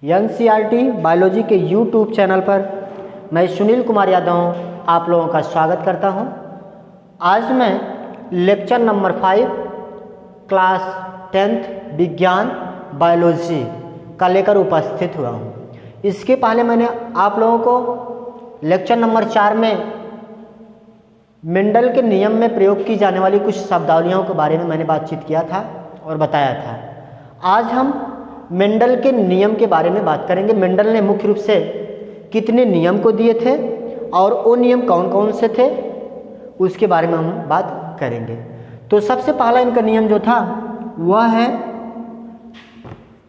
NCERT biology के YouTube channel पर मैं सुनील कुमार यादव आप लोगों का स्वागत करता हूं। आज मैं लेक्चर नंबर 5 क्लास 10th विज्ञान बायोलॉजी का लेकर उपस्थित हुआ हूं। इसके पहले मैंने आप लोगों को लेक्चर नंबर 4 में मेंडल के नियम में प्रयोग की जाने वाली कुछ शब्दावलियों के बारे में मैंने बातचीत किया था और बताया था। आज हम मेंडल के नियम के बारे में बात करेंगे। मेंडल ने मुख्य रूप से कितने नियम को दिए थे और वो नियम कौन कौन से थे उसके बारे में हम बात करेंगे। तो सबसे पहला इनका नियम जो था वह है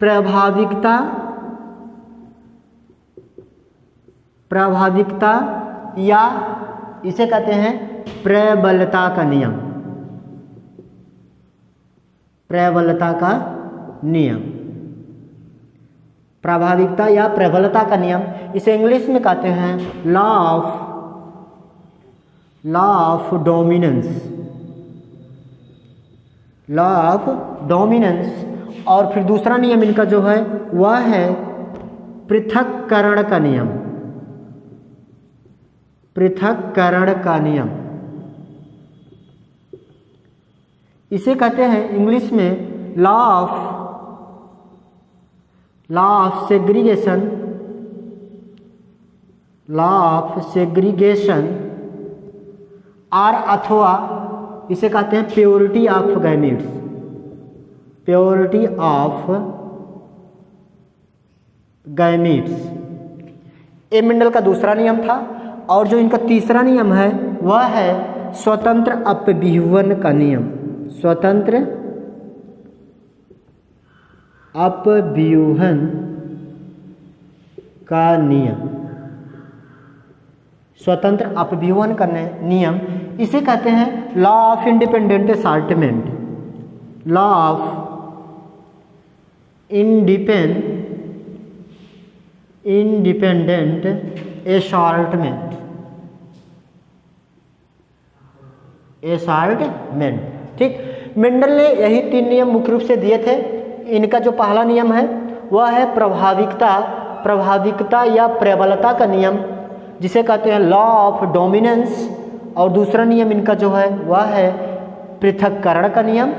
प्रभाविकता या इसे कहते हैं प्रबलता का नियम। प्रबलता का नियम, प्रभाविकता या प्रबलता का नियम, इसे इंग्लिश में कहते हैं law of dominance. Law of dominance. और फिर दूसरा नियम इनका जो है वह है पृथक्करण का नियम। पृथक्करण का नियम इसे कहते हैं इंग्लिश में law of segregation. Law of segregation और अथवा इसे कहते हैं purity of gametes. Purity of gametes ये मेंडल का दूसरा नियम था। और जो इनका तीसरा नियम है वह है स्वतंत्र अपव्यूहन का नियम। स्वतंत्र अपव्यूहन का नियम। स्वतंत्र अपव्यूहन का नियम इसे कहते हैं law of independent assortment. Law of independent assortment. ठीक, मेंडल ने यही 3 नियम मुख्य रूप से दिए थे। इनका जो पहला नियम है वह है प्रभाविकता या प्रबलता का नियम, जिसे कहते हैं लॉ ऑफ डोमिनेंस। और दूसरा नियम इनका जो है वह है पृथक्करण का नियम,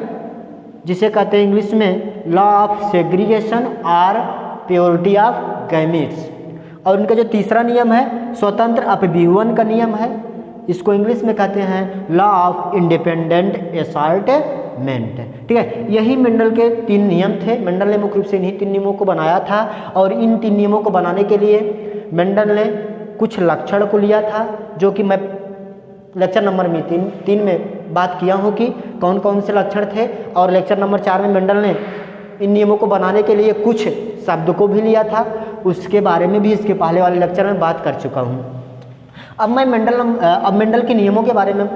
जिसे कहते हैं इंग्लिश में लॉ ऑफ सेग्रीगेशन और प्योरिटी ऑफ गैमीट्स। और इनका जो तीसरा नियम है स्वतंत्र अपव्यूहन का नियम है, इसको इंग्लिश में कहते हैं लॉ ऑफ इंडिपेंडेंट असॉर्टमेंट। ठीक है, यही मेंडल के 3 नियम थे। मेंडल ने मुख्य रूप से इन्हीं 3 नियमों को बनाया था। और इन 3 नियमों को बनाने के लिए मेंडल ने कुछ लक्षण को लिया था, जो कि मैं लेक्चर नंबर में 3 में बात किया हूँ कि कौन कौन से लक्षण थे। और लेक्चर नंबर 4 में मेंडल ने इन नियमों को बनाने के लिए कुछ शब्द को भी लिया था, उसके बारे में भी इसके पहले वाले लेक्चर में बात कर चुका हूँ। अब मेंडल के नियमों के बारे में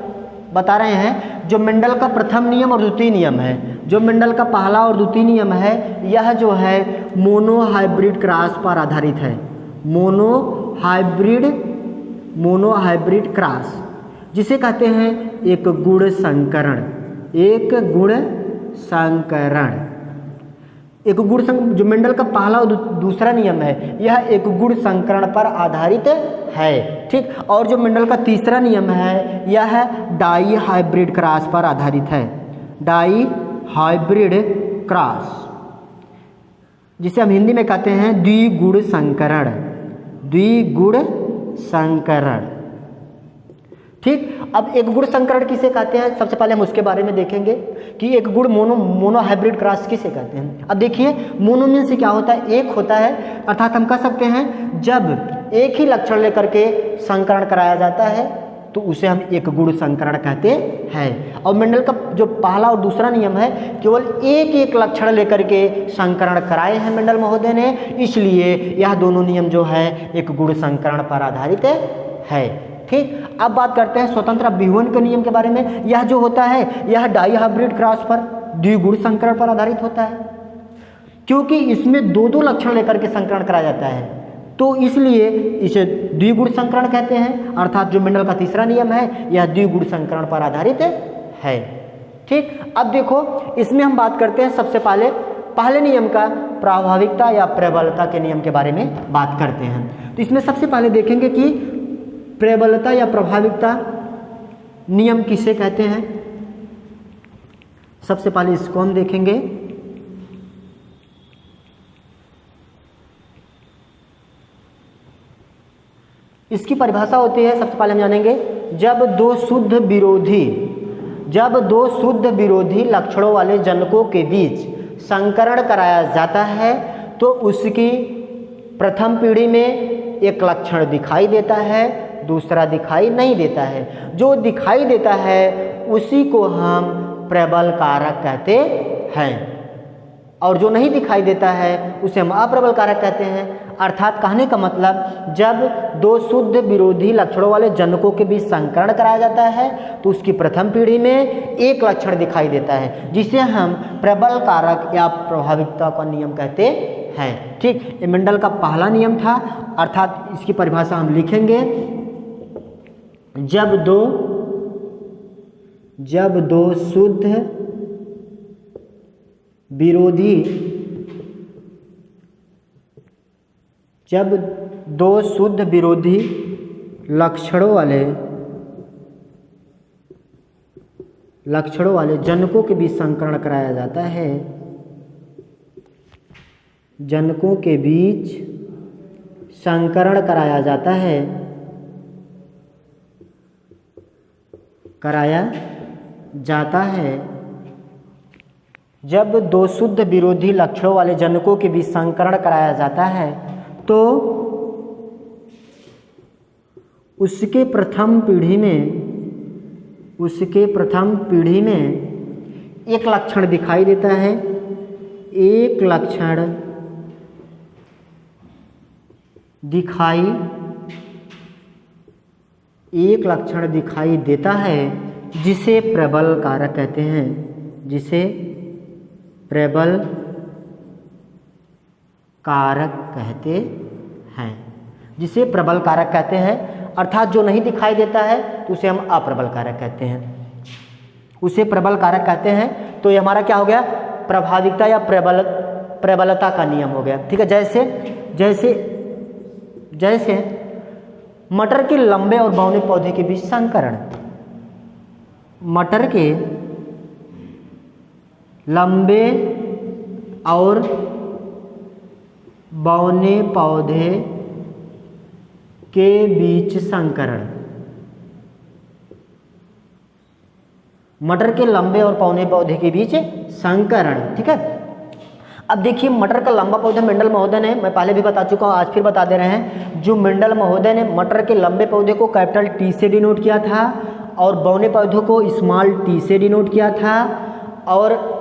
बता रहे हैं। जो मेंडल का प्रथम नियम और द्वितीय नियम है, जो मेंडल का पहला और द्वितीय नियम है, यह जो है मोनोहाइब्रिड क्रॉस पर आधारित है। मोनोहाइब्रिड क्रॉस, जिसे कहते हैं एक गुण संकरण। जो मेंडल का पहला और दूसरा नियम है यह एक गुण संकरण पर आधारित है। ठीक, और जो मेंडल का तीसरा नियम है यह डाई हाइब्रिड क्रॉस पर आधारित है। डाई हाइब्रिड क्रॉस, जिसे हम हिंदी में कहते हैं द्विगुण संकरण। ठीक, अब एक गुण संकरण किसे कहते हैं, सबसे पहले हम उसके बारे में देखेंगे कि एक गुण मोनोहाइब्रिड क्रॉस किसे कहते हैं। अब देखिए, मोनो मीन से क्या होता है, एक होता है, अर्थात हम कह सकते हैं जब एक ही लक्षण लेकर के संकरण कराया जाता है तो उसे हम एक गुण संकरण कहते हैं। और मेंडल का जो पहला और दूसरा नियम है केवल एक लक्षण लेकर के संकरण कराए हैं मेंडल महोदय ने, इसलिए यह दोनों नियम जो है एक गुण संकरण पर आधारित है। ठीक, अब बात करते हैं स्वतंत्र अपव्यूहन के नियम के बारे में। यह जो होता है यह डाई हाइब्रिड क्रॉस पर द्विगुण संकरण पर आधारित होता है, क्योंकि इसमें 2 लक्षण लेकर के संकरण कराया जाता है, तो इसलिए इसे द्विगुण संकरण कहते हैं। अर्थात जो मेंडल का तीसरा नियम है यह द्विगुण संकरण पर आधारित है। ठीक, अब देखो इसमें हम बात करते हैं सबसे पहले पहले नियम का प्रभाविकता या प्रबलता के नियम के बारे में बात करते हैं। तो इसमें सबसे पहले देखेंगे कि प्रबलता या प्रभाविकता नियम किसे कहते हैं। सबसे पहले इसको हम देखेंगे। इसकी परिभाषा होती है, सबसे पहले हम जानेंगे, जब दो शुद्ध विरोधी लक्षणों वाले जनकों के बीच संकरण कराया जाता है तो उसकी प्रथम पीढ़ी में एक लक्षण दिखाई देता है, दूसरा दिखाई नहीं देता है। जो दिखाई देता है उसी को हम प्रबल कारक कहते हैं और जो नहीं दिखाई देता है उसे हम अप्रबल कारक कहते हैं। अर्थात कहने का मतलब, जब दो शुद्ध विरोधी लक्षणों वाले जनकों के बीच संकरण कराया जाता है तो उसकी प्रथम पीढ़ी में एक लक्षण दिखाई देता है जिसे हम प्रबल कारक या प्रभाविकता का नियम कहते हैं। ठीक, ये मेंडल का पहला नियम था। अर्थात इसकी परिभाषा हम लिखेंगे, जब दो शुद्ध विरोधी लक्षणों वाले जनकों के बीच संकरण कराया जाता है, जनकों के बीच संकरण कराया जाता है। जब दो शुद्ध विरोधी लक्षणों वाले जनकों के बीच संकरण कराया जाता है तो उसके प्रथम पीढ़ी में एक लक्षण दिखाई देता है, एक लक्षण दिखाई देता है जिसे प्रबल कारक कहते हैं, जिसे प्रबल कारक कहते हैं। अर्थात जो नहीं दिखाई देता है तो उसे हम अप्रबल कारक कहते हैं, उसे प्रबल कारक कहते हैं। तो ये हमारा क्या हो गया, प्रभाविकता या प्रबलता का नियम हो गया। ठीक है, जैसे मटर के लंबे और बौने पौधे के बीच संकरण, मटर के लंबे और बौने पौधे के बीच संकरण, मटर के लंबे और पौने पौधे के बीच संकरण। ठीक है, अब देखिए मटर का लंबा पौधा मेंडल महोदय ने, मैं पहले भी बता चुका हूँ, आज फिर बता दे रहे हैं, जो मेंडल महोदय ने मटर के लंबे पौधे को कैपिटल टी से डिनोट किया था और बौने पौधों को स्मॉल टी से डिनोट किया था और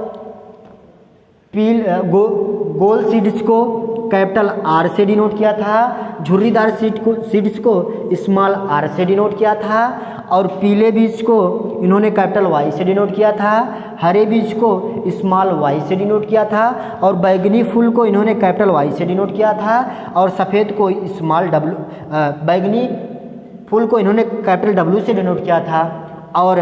गोल सीड्स को कैपिटल आर से डिनोट किया था, झुर्रीदार सीड्स को स्मॉल आर से डिनोट किया था और पीले बीज को इन्होंने कैपिटल वाई से डिनोट किया था, हरे बीज को स्मॉल वाई से डिनोट किया था और बैगनी फूल को इन्होंने कैपिटल वाई से डिनोट किया था और सफ़ेद को स्मॉल डब्ल्यू, बैगनी फूल को इन्होंने कैपिटल डब्ल्यू से डिनोट किया था और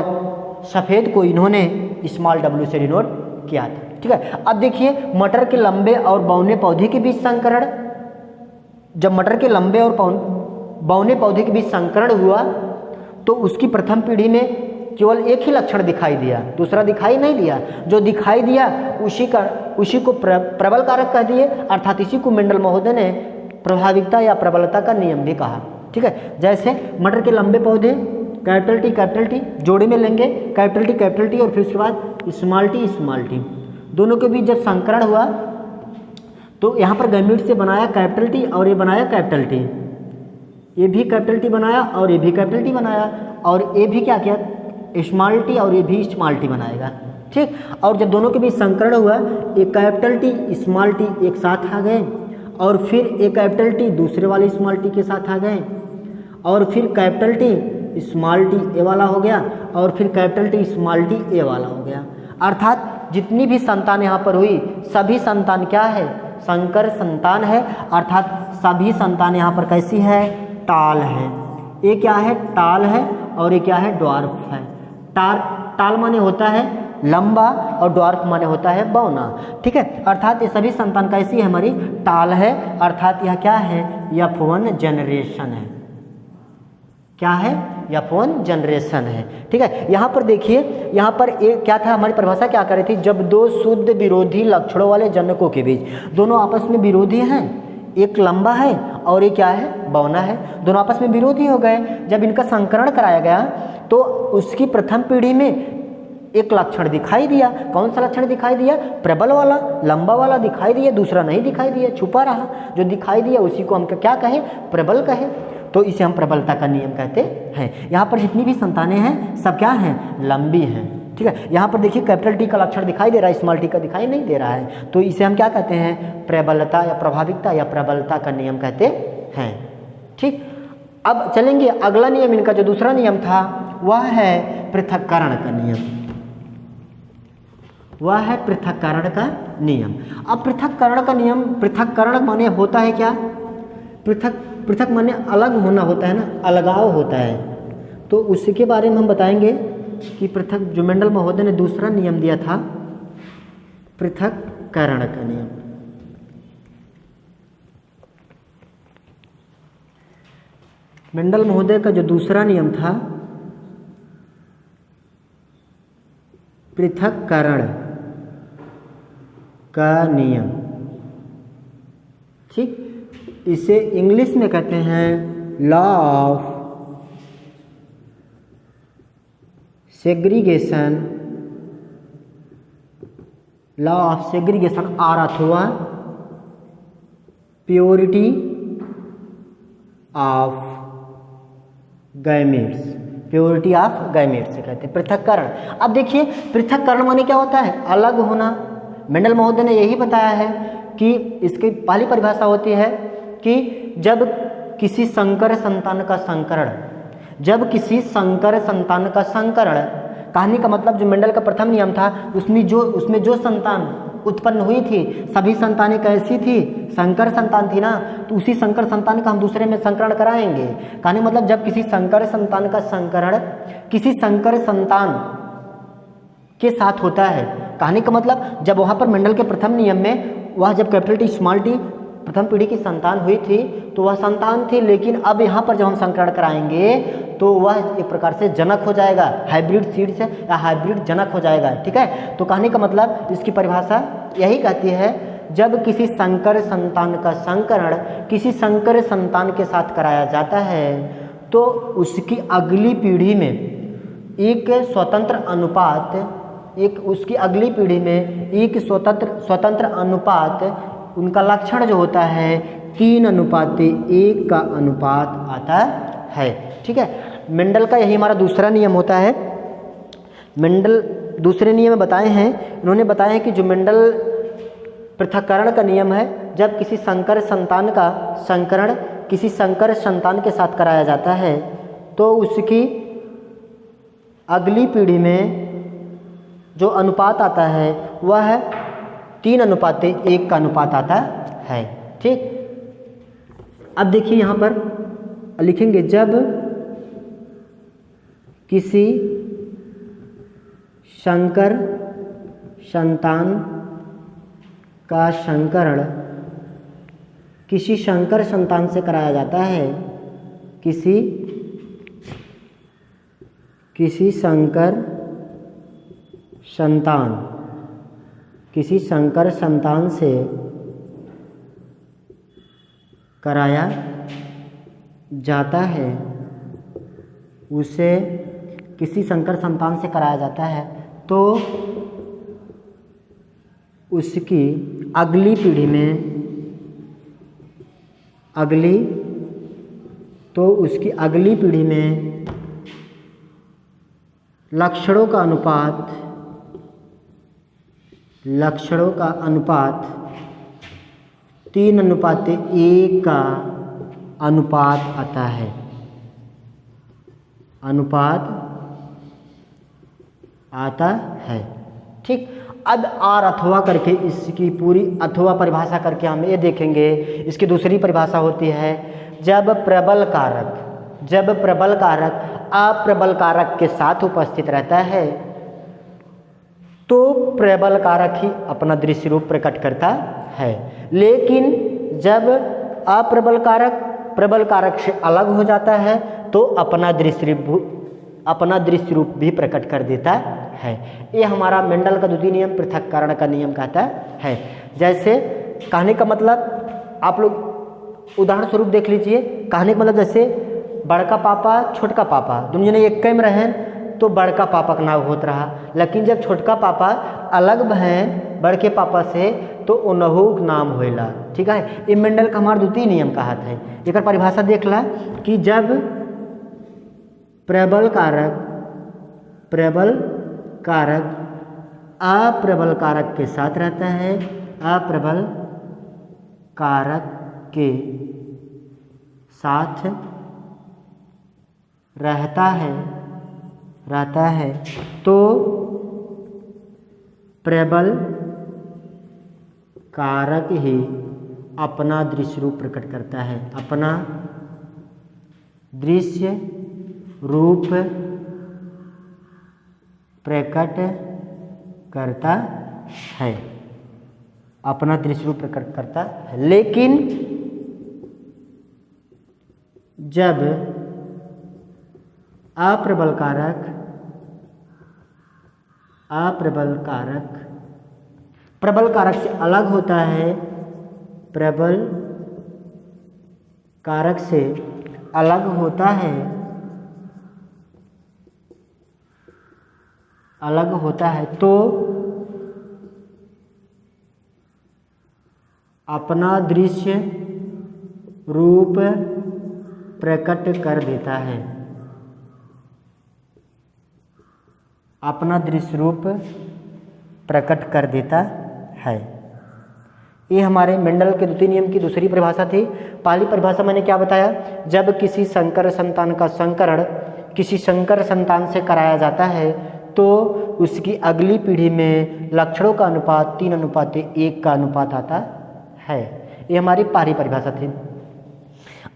सफ़ेद को इन्होंने स्मॉल डब्ल्यू से डिनोट किया था। ठीक है, अब देखिए मटर के लंबे और बौने पौधे के बीच संकरण, जब मटर के लंबे और बौने पौधे के बीच संकरण हुआ तो उसकी प्रथम पीढ़ी में केवल एक ही लक्षण दिखाई दिया, दूसरा दिखाई नहीं दिया। जो दिखाई दिया उसी को प्रबल कारक कह दिए, अर्थात इसी को मेंडल महोदय ने प्रभाविकता या प्रबलता का नियम भी कहा। ठीक है, जैसे मटर के लंबे पौधे कैपिटल टी जोड़े में लेंगे, कैपिटल टी और फिर उसके बाद स्मॉल टी, दोनों के बीच जब संकरण हुआ तो यहाँ पर गैमीट से बनाया कैपिटल टी और ये बनाया कैपिटल टी, ये भी कैपिटल टी बनाया और ये भी कैपिटल टी बनाया और ये भी क्या किया स्मॉल टी और ये भी स्मॉल टी बनाएगा। ठीक, और जब दोनों के बीच संकरण हुआ एक कैपिटल टी स्मॉल टी एक साथ आ गए और फिर एक कैपिटल टी दूसरे वाले स्मॉल टी के साथ आ गए और फिर capital T small T A वाला हो गया और फिर capital T small T A वाला हो गया। अर्थात जितनी भी संतान यहाँ पर हुई सभी संतान क्या है, संकर संतान है। अर्थात सभी संतान यहाँ पर कैसी है, टाल है। ये क्या है, टाल है और ये क्या है, ड्वार्फ है। टाल माने होता है लंबा और ड्वार्फ माने होता है बौना। ठीक है, अर्थात ये सभी संतान कैसी है हमारी टाल है, अर्थात यह क्या है F1 जनरेशन है। क्या है F1 जनरेशन है। ठीक है, यहाँ पर देखिए, यहाँ पर एक क्या था हमारी परिभाषा क्या कर रही थी, जब दो शुद्ध विरोधी लक्षणों वाले जनकों के बीच, दोनों आपस में विरोधी हैं, एक लंबा है और एक क्या है बौना है, दोनों आपस में विरोधी हो गए, जब इनका संकरण कराया गया तो उसकी प्रथम पीढ़ी में एक लक्षण दिखाई दिया। कौन सा लक्षण दिखाई दिया, प्रबल वाला, लंबा वाला दिखाई दिया, दूसरा नहीं दिखाई दिया, छुपा रहा। जो दिखाई दिया उसी को हम क्या कहें, प्रबल कहें, तो इसे हम प्रबलता का नियम कहते हैं। यहाँ पर जितनी भी संतानें हैं सब क्या हैं, लंबी हैं। ठीक है, यहाँ पर देखिए कैपिटल टी का लक्षण दिखाई दे रहा है, स्मॉल टी का दिखाई नहीं दे रहा है, तो इसे हम क्या कहते हैं, प्रबलता या प्रभाविकता या प्रबलता का नियम कहते हैं। ठीक, अब चलेंगे अगला नियम, इनका जो दूसरा नियम था वह है पृथक्करण का नियम, वह है पृथक्करण का नियम। अब पृथक्करण का नियम, पृथक्करण माने होता है क्या, पृथक माने अलग होना होता है ना, अलगाव होता है, तो उसके बारे में हम बताएंगे कि पृथक, जो मेंडल महोदय ने दूसरा नियम दिया था पृथक्करण का नियम। मेंडल महोदय का जो दूसरा नियम था पृथक्करण का नियम, ठीक, इसे इंग्लिश में कहते हैं law of segregation, law of segregation और अथवा purity of gametes, purity of gametes से कहते हैं पृथक्करण। अब देखिए पृथक्करण माने क्या होता है, अलग होना। मेंडल महोदय ने यही बताया है कि इसकी पहली परिभाषा होती है कि जब किसी संकर संतान का संकरण, जब किसी संकर संतान का संकरण, कहानी का मतलब जो मेंडल का प्रथम नियम था उसमें जो संतान उत्पन्न हुई थी सभी संतानें कैसी थी, संकर संतान थी ना, तो उसी संकर संतान का हम दूसरे में संकरण कराएंगे। कहानी मतलब जब किसी संकर संतान का संकरण किसी संकर संतान के साथ होता है, कहानी का मतलब जब वहाँ पर मेंडल के प्रथम नियम में वह जब कैपिटल टी स्मॉल टी प्रथम पीढ़ी की संतान हुई थी तो वह संतान थी, लेकिन अब यहाँ पर जब हम संकरण कराएंगे तो वह एक प्रकार से जनक हो जाएगा, हाइब्रिड सीड से या हाइब्रिड जनक हो जाएगा। ठीक है, तो कहने का मतलब इसकी परिभाषा यही कहती है, जब किसी संकर संतान का संकरण किसी संकर संतान के साथ कराया जाता है तो उसकी अगली पीढ़ी में एक स्वतंत्र अनुपात, एक उसकी अगली पीढ़ी में एक स्वतंत्र अनुपात, उनका लक्षण जो होता है 3:1 का अनुपात आता है। ठीक है, मेंडल का यही हमारा दूसरा नियम होता है। मेंडल दूसरे नियम में बताए हैं, इन्होंने बताया है कि जो मेंडल पृथक्करण का नियम है, जब किसी संकर संतान का संकरण किसी संकर संतान के साथ कराया जाता है तो उसकी अगली पीढ़ी में जो अनुपात आता है वह 3:1 का अनुपात आता है। ठीक, अब देखिए यहाँ पर लिखेंगे, जब किसी संकर संतान का संकरण किसी संकर संतान से कराया जाता है, किसी संकर संतान से कराया जाता है, उसे किसी संकर संतान से कराया जाता है तो उसकी अगली पीढ़ी में लक्षणों का अनुपात 3:1 का अनुपात आता है, ठीक। अब और अथवा करके इसकी पूरी अथवा परिभाषा करके हम ये देखेंगे, इसकी दूसरी परिभाषा होती है, जब प्रबल कारक अप्रबल कारक के साथ उपस्थित रहता है तो प्रबल कारक ही अपना दृश्य रूप प्रकट करता है। लेकिन जब अप्रबल कारक प्रबल कारक से अलग हो जाता है तो अपना दृश्य रूप भी प्रकट कर देता है। ये हमारा मेंडल का द्वितीय नियम पृथक्करण का नियम कहता है। जैसे कहने का मतलब आप लोग उदाहरण स्वरूप देख लीजिए। कहने का मतलब जैसे बड़का पापा छोटका पापा दोनों जने एक कैम रहें तो बड़का पापा का नाम होत रहा, लेकिन जब छोटका पापा अलग हैं बड़के पापा से तो उनहु नाम होइला। ठीक है, ये मेंडल का हमारा द्वितीय नियम कहत है। एक परिभाषा देख ला कि जब प्रबल कारक अप्रबल कारक के साथ रहता है, अप्रबल कारक के साथ रहता है तो प्रबल कारक ही अपना दृश्य रूप प्रकट करता है, अपना दृश्य रूप प्रकट करता है, अपना दृश्य रूप प्रकट करता है। लेकिन जब अप्रबल कारक से अलग होता है, प्रबल कारक से अलग होता है तो अपना दृश्य रूप प्रकट कर देता है, अपना दृश्य रूप प्रकट कर देता है। ये हमारे मेंडल के द्वितीय नियम की दूसरी परिभाषा थी। पहली परिभाषा मैंने क्या बताया, जब किसी संकर संतान का संकरण किसी संकर संतान से कराया जाता है तो उसकी अगली पीढ़ी में लक्षणों का अनुपात 3:1 का अनुपात आता है। ये हमारी पहली परिभाषा थी।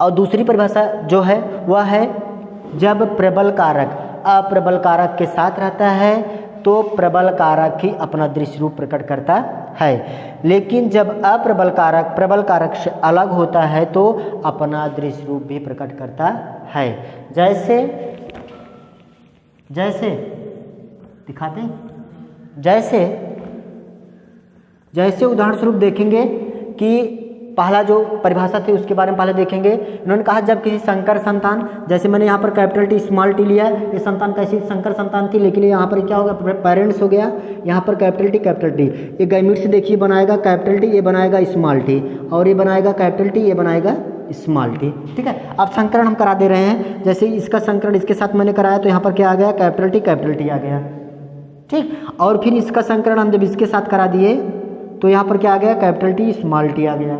और दूसरी परिभाषा जो है वह है जब प्रबल कारक अप्रबल कारक के साथ रहता है तो प्रबल कारक ही अपना दृश्य रूप प्रकट करता है। लेकिन जब अप्रबल कारक प्रबल कारक से अलग होता है तो अपना दृश्य रूप भी प्रकट करता है। जैसे दिखाते हैं, जैसे उदाहरण स्वरूप देखेंगे कि पहला जो परिभाषा थी उसके बारे में पहले देखेंगे। इन्होंने कहा जब किसी संकर संतान, जैसे मैंने यहाँ पर कैपिटल टी स्मॉल टी लिया, ये संतान कैसी संकर संतान थी, लेकिन यहाँ पर क्या होगा, पेरेंट्स हो गया, यहाँ पर कैपिटल टी। ये गैमीट्स देखिए बनाएगा कैपिटल टी, ये बनाएगा स्मॉल टी, और ये बनाएगा कैपिटल टी, ये बनाएगा स्मॉल टी। ठीक है, अब संकरण हम करा दे रहे हैं। जैसे इसका संकरण इसके साथ मैंने कराया तो यहाँ पर क्या आ गया, कैपिटल टी आ गया। ठीक, और फिर इसका संकरण हम जब इसके साथ करा दिए तो यहाँ पर क्या आ गया, कैपिटल टी स्मॉल टी आ गया।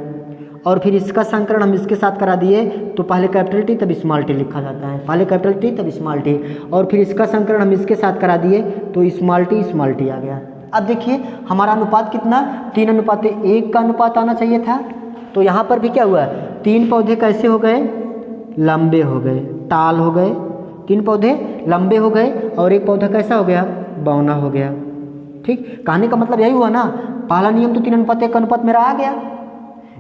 और फिर इसका संकरण हम इसके साथ करा दिए तो पहले कैपिटल टी तब स्मॉल टी लिखा जाता है, पहले कैपिटल टी तब स्मॉल टी। और फिर इसका संकरण हम इसके साथ करा दिए तो स्मॉल टी आ गया। अब देखिए हमारा अनुपात कितना, 3:1 का अनुपात आना चाहिए था। तो यहाँ पर भी क्या हुआ, 3 पौधे कैसे हो गए, लंबे हो गए, टाल हो गए। 3 पौधे लंबे हो गए और एक पौधा कैसा हो गया, बौना हो गया। ठीक, कहने का मतलब यही हुआ ना, पहला नियम तो 3:1 का अनुपात मेरा आ गया।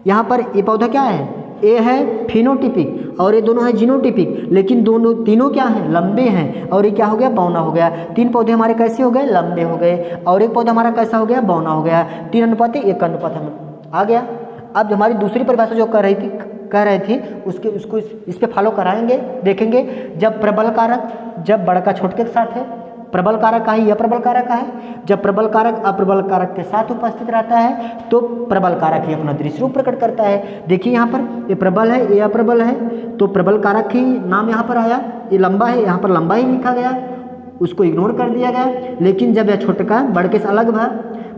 यहाँ पर ये पौधा क्या है, ए है फिनोटिपिक और ये दोनों है जीनोटिपिक, लेकिन तीनों क्या हैं, लंबे हैं, और ये क्या हो गया, बौना हो गया। 3 पौधे हमारे कैसे हो गए, लंबे हो गए, और एक पौधा हमारा कैसा हो गया, बौना हो गया। 3:1 का अनुपात हमें आ गया। अब हमारी दूसरी परिभाषा जो कह रही थी उसको इस पे फॉलो कराएंगे, देखेंगे। जब प्रबल कारक जब बड़का छोटके के साथ है, प्रबल कारक का है, अप्रबल कारक का है। जब प्रबल कारक अप्रबल कारक के साथ उपस्थित रहता है तो प्रबल कारक ही अपना दृश्य रूप प्रकट करता है। देखिए यहाँ पर ये प्रबल है, ये अप्रबल है, तो प्रबल कारक ही नाम यहाँ पर आया। ये लंबा है, यहाँ पर लंबा ही लिखा गया, उसको इग्नोर कर दिया गया। लेकिन जब यह छोटका बड़के से अलग भा,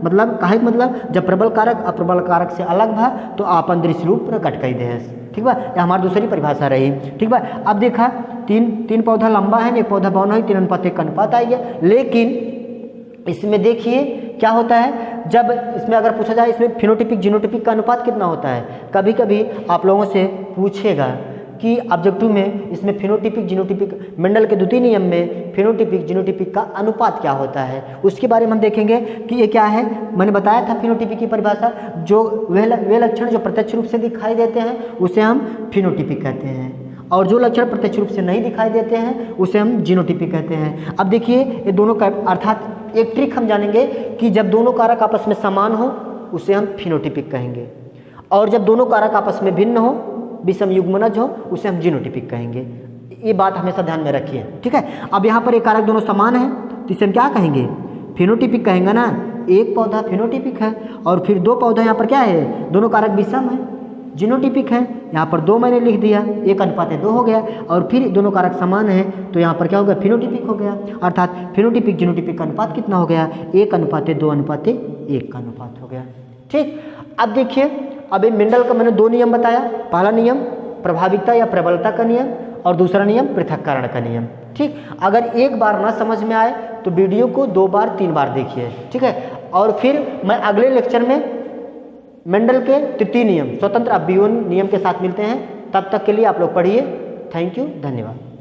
मतलब काहे मतलब जब प्रबल कारक अप्रबल कारक से अलग भा तो आपन दृश्य रूप प्रकट कर दे। ठीक बा, यह हमारी दूसरी परिभाषा रही। ठीक बा, अब देखा तीन पौधा लंबा है, एक पौधा बौना है, 3:1 का अनुपात आ गया। लेकिन इसमें देखिए क्या होता है, जब इसमें अगर पूछा जाए इसमें फिनोटिपिक जीनोटिपिक का अनुपात कितना होता है, कभी कभी आप लोगों से पूछेगा कि ऑब्जेक्टिव में इसमें फिनोटिपिक जीनोटिपिक मेंडल के द्वितीय नियम में फिनोटिपिक जीनोटिपिक का अनुपात क्या होता है, उसके बारे में हम देखेंगे कि ये क्या है। मैंने बताया था फिनोटिपिक की परिभाषा, जो वे लक्षण जो प्रत्यक्ष रूप से दिखाई देते हैं उसे हम फिनोटिपिक कहते हैं, और जो लक्षण प्रत्यक्ष रूप से नहीं दिखाई देते हैं उसे हम जीनोटिपिक कहते हैं। अब देखिए ये दोनों का अर्थात एक ट्रिक हम जानेंगे कि जब दोनों कारक आपस में समान हो उसे हम फिनोटिपिक कहेंगे, और जब दोनों कारक आपस में भिन्न हो, विषम युग्मनज हो, उसे हम जीनोटिपिक कहेंगे। ये बात हमेशा ध्यान में रखिए, ठीक है। अब यहाँ पर एक कारक दोनों समान है तो इसे हम क्या कहेंगे, फिनोटिपिक कहेंगे ना। एक पौधा फिनोटिपिक है और फिर दो पौधा यहाँ पर क्या है, दोनों कारक विषम है, जीनोटिपिक है। यहाँ पर 2 मैंने लिख दिया, 1:2 हो गया, और फिर दोनों कारक समान है तो यहाँ पर क्या हो गया, फिनोटिपिक हो गया। अर्थात फिनोटिपिक जीनोटिपिक का अनुपात कितना हो गया, 1:2:1 का अनुपात हो गया, ठीक। अब देखिए, अभी मेंडल का मैंने 2 नियम बताया। पहला नियम प्रभाविकता या प्रबलता का नियम, और दूसरा नियम पृथक्करण का नियम, ठीक। अगर एक बार ना समझ में आए तो वीडियो को 2 बार 3 बार देखिए, ठीक है। और फिर मैं अगले लेक्चर में मेंडल के तृतीय नियम स्वतंत्र अपव्यय नियम के साथ मिलते हैं। तब तक के लिए आप लोग पढ़िए। थैंक यू, धन्यवाद।